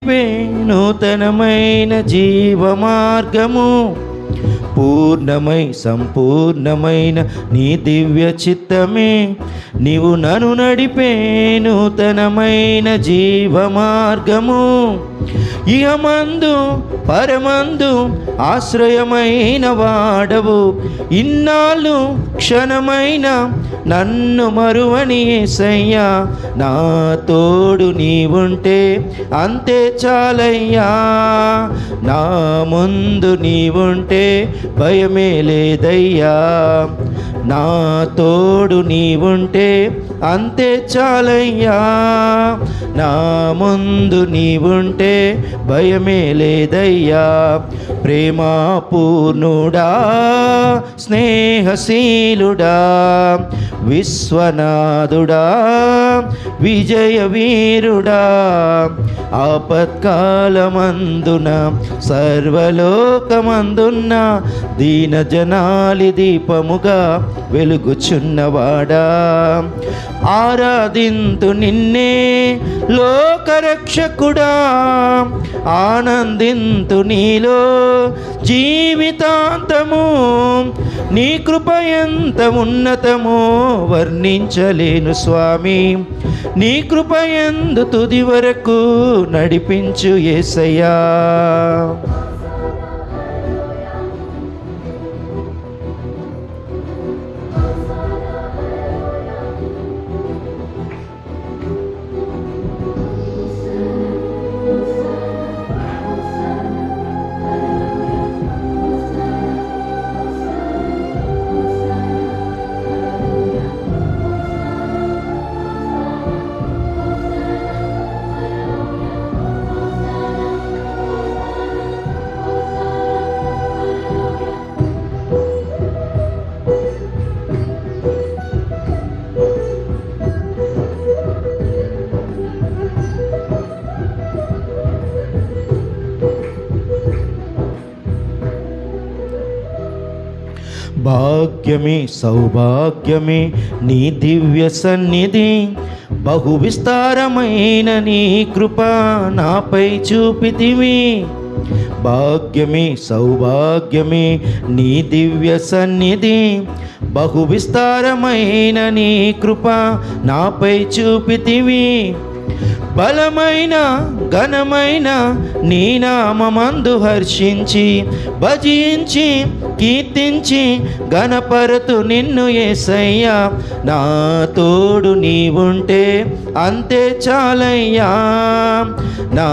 నడిపే నూతనమైన జీవ మార్గము, పూర్ణమై సంపూర్ణమైన నీ దివ్య చిత్తమే. నీవు నన్ను నడిపే నూతనమైన జీవ మార్గము, ఇహమందు పరమందు ఆశ్రయమైన వాడవు. ఇన్నాళ్ళు క్షణమైన నన్ను మరువని యేసయ్యా, నా తోడు నీవుంటే అంతే చాలయ్యా. నా ముందు నీవుంటే భయమే లేదయ్యా, నా తోడు నీవుంటే అంతే చాలయ్యా. నా ముందు నీవుంటే భయమే లేదయ్యా. ప్రేమాపూర్ణుడా, స్నేహశీలుడా, విశ్వనాథుడా, విజయ వీరుడా, ఆపత్కాలమందున సర్వలోకమందున్న దీన జనాలి దీపముగా వెలుగుచున్నవాడా, ఆరాధింతు నిన్నే లోకరక్షకుడా, ఆనందింతు నీలో జీవితాంతము. నీ కృప ఎంత ఉన్నతమో వర్ణించలేను స్వామి, నీ కృప యందు తుది వరకు నడిపించు యేసయ్యా. భాగ్యమే సౌభాగ్యమే నీ దివ్య సన్నిధి, బహు విస్తారమైన నీ కృప నాపై చూపితివి. భాగ్యమే సౌభాగ్యమే నీ దివ్య సన్నిధి, బహు విస్తారమైన నీ కృప నాపై చూపితివి. బలమైన ఘనమైన నీ నామమందు హర్షించి భజించి కీర్తించి గణపరతు నిన్ను యేసయ్యా. నా తోడు నీవుంటే అంతే చాలయ్యా. నా